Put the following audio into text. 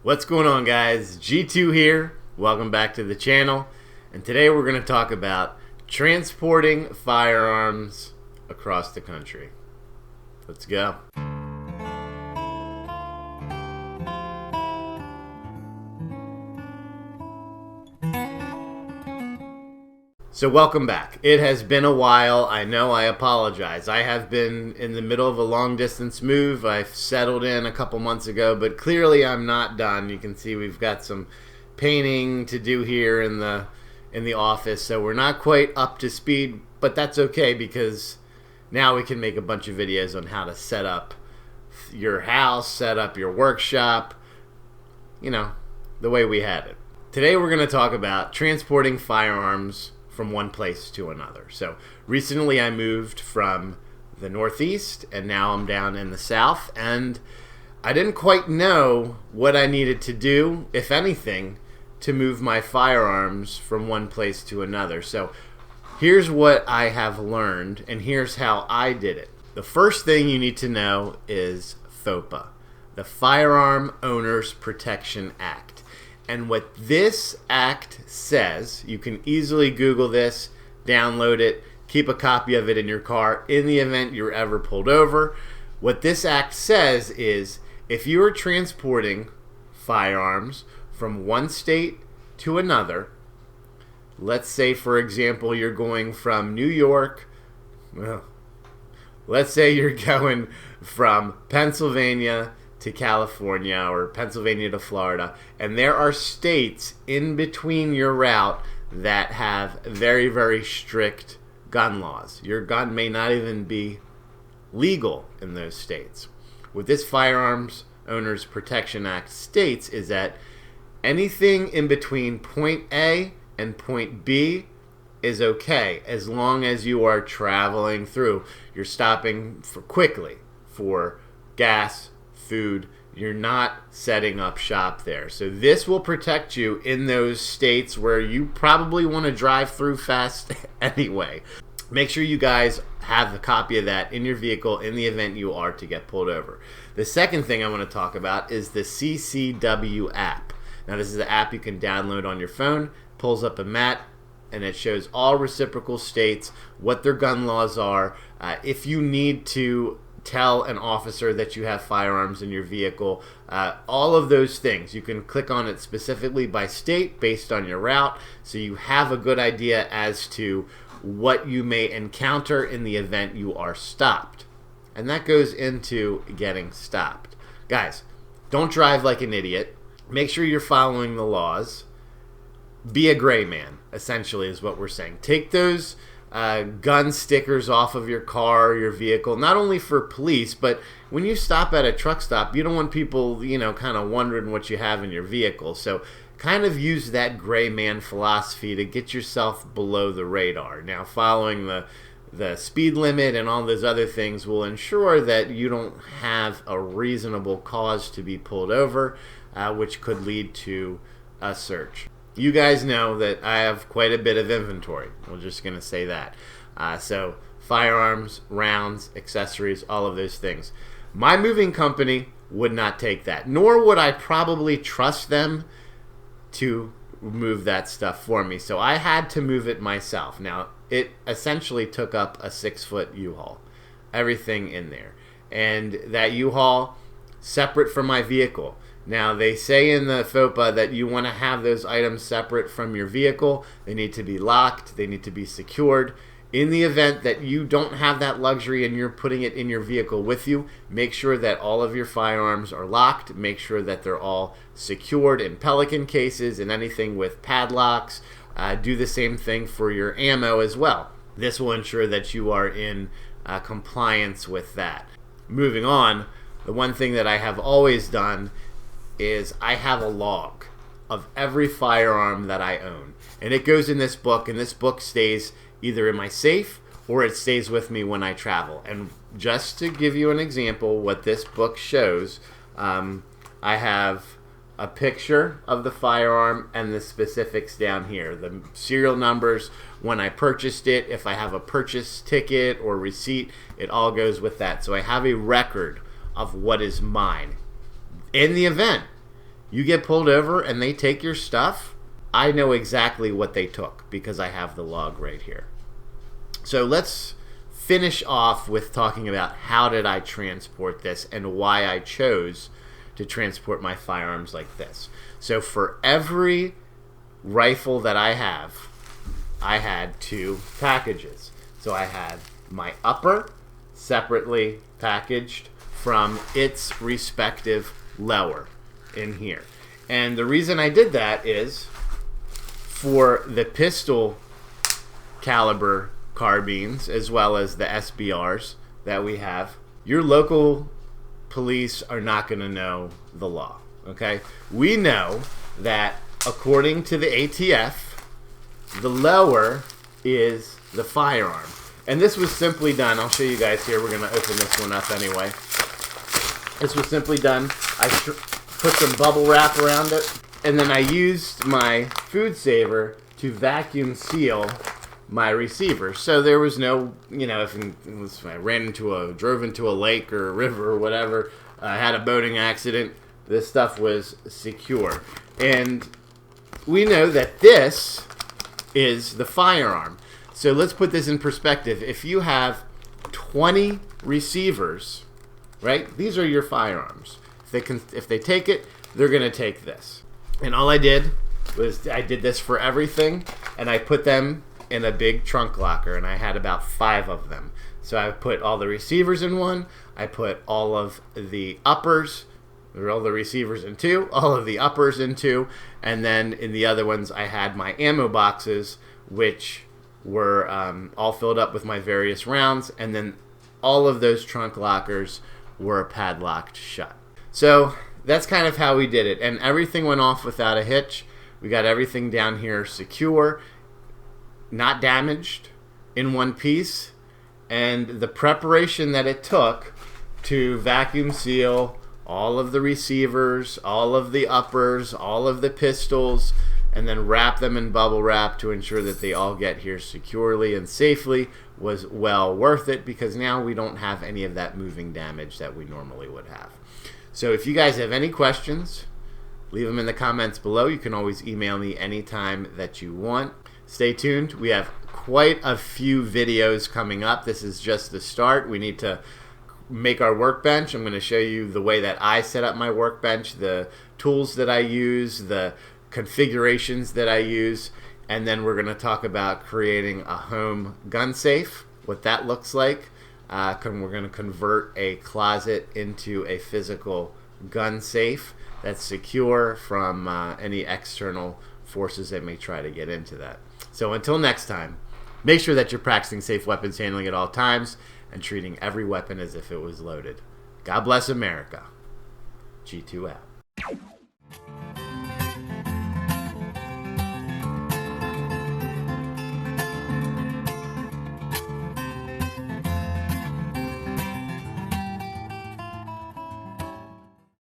What's going on, guys? G2 here. Welcome back to the channel. And today we're going to talk about transporting firearms across the country. Let's go. So welcome back. It has been a while. I know, I apologize. I have been in the middle of a long distance move. I've settled in a couple months ago, but clearly I'm not done. You can see we've got some painting to do here in the office, so we're not quite up to speed, but that's okay because now we can make a bunch of videos on how to set up your house, set up your workshop, you know, the way we had it. Today we're going to talk about transporting firearms from one place to another. So recently I moved from the Northeast and now I'm down in the South, and I didn't quite know what I needed to do, if anything, to move my firearms from one place to another. So here's what I have learned, and here's how I did it. The first thing you need to know is FOPA, the Firearms Owners Protection Act. And what this act says, you can easily Google this, download it, keep a copy of it in your car in the event you're ever pulled over. What this act says is if you are transporting firearms from one state to another, let's say, for example, you're going from New York, well, let's say you're going from Pennsylvania to California or Pennsylvania to Florida, and there are states in between your route that have very, very strict gun laws. Your gun may not even be legal in those states. What this Firearms Owners Protection Act states is that anything in between point A and point B is okay as long as you are traveling through. You're stopping quickly for gas, food. You're not setting up shop there. So this will protect you in those states where you probably want to drive through fast anyway. Make sure you guys have a copy of that in your vehicle in the event you are to get pulled over. The second thing I want to talk about is the CCW app. Now this is the app you can download on your phone, pulls up a map, and it shows all reciprocal states, what their gun laws are. If you need to tell an officer that you have firearms in your vehicle, all of those things. You can click on it specifically by state based on your route, so you have a good idea as to what you may encounter in the event you are stopped. And that goes into getting stopped. Guys, don't drive like an idiot. Make sure you're following the laws. Be a gray man, essentially, is what we're saying. Take those gun stickers off of your car or your vehicle, not only for police, but when you stop at a truck stop, you don't want people, you know, kind of wondering what you have in your vehicle. So kind of use that gray man philosophy to get yourself below the radar. Now, following the speed limit and all those other things will ensure that you don't have a reasonable cause to be pulled over, which could lead to a search. You guys know that I have quite a bit of inventory. We're just going to say that. So firearms, rounds, accessories, all of those things. My moving company would not take that, nor would I probably trust them to move that stuff for me. So I had to move it myself. Now, it essentially took up a 6-foot U-Haul, everything in there. And that U-Haul, separate from my vehicle. Now, they say in the FOPA that you want to have those items separate from your vehicle. They need to be locked. They need to be secured. In the event that you don't have that luxury and you're putting it in your vehicle with you, make sure that all of your firearms are locked. Make sure that they're all secured in Pelican cases and anything with padlocks. Do the same thing for your ammo as well. This will ensure that you are in compliance with that. Moving on, the one thing that I have always done is I have a log of every firearm that I own. And it goes in this book, and this book stays either in my safe or it stays with me when I travel. And just to give you an example, what this book shows, I have a picture of the firearm and the specifics down here. The serial numbers, when I purchased it, if I have a purchase ticket or receipt, it all goes with that. So I have a record of what is mine. In the event You get pulled over and they take your stuff, I know exactly what they took because I have the log right here. So let's finish off with talking about how did I transport this and why I chose to transport my firearms like this. So for every rifle that I have, I had 2 packages. So I had my upper separately packaged from its respective lower in here. And the reason I did that is for the pistol caliber carbines as well as the SBRs that we have, your local police are not going to know the law. Okay? We know that according to the ATF, the lower is the firearm. And this was simply done. I'll show you guys here. We're going to open this one up anyway. This was simply done. I put some bubble wrap around it. And then I used my food saver to vacuum seal my receiver. So there was no, if I drove into a lake or a river or whatever, I had a boating accident, this stuff was secure. And we know that this is the firearm. So let's put this in perspective. If you have 20 receivers, right, these are your firearms. If they take it, they're going to take this. And all I did was I did this for everything, and I put them in a big trunk locker, and I had about 5 of them. So I put all the receivers in one, I put all of the uppers, or all the receivers in 2, all of the uppers in 2, and then in the other ones I had my ammo boxes, which were all filled up with my various rounds, and then all of those trunk lockers were padlocked shut. So that's kind of how we did it, and everything went off without a hitch. We got everything down here secure, not damaged, in one piece, and the preparation that it took to vacuum seal all of the receivers, all of the uppers, all of the pistols, and then wrap them in bubble wrap to ensure that they all get here securely and safely was well worth it, because now we don't have any of that moving damage that we normally would have. So if you guys have any questions, leave them in the comments below. You can always email me anytime that you want. Stay tuned. We have quite a few videos coming up. This is just the start. We need to make our workbench. I'm going to show you the way that I set up my workbench, the tools that I use, the configurations that I use, and then we're going to talk about creating a home gun safe, what that looks like. We're going to convert a closet into a physical gun safe that's secure from any external forces that may try to get into that. So until next time, make sure that you're practicing safe weapons handling at all times and treating every weapon as if it was loaded. God bless America. G2 out.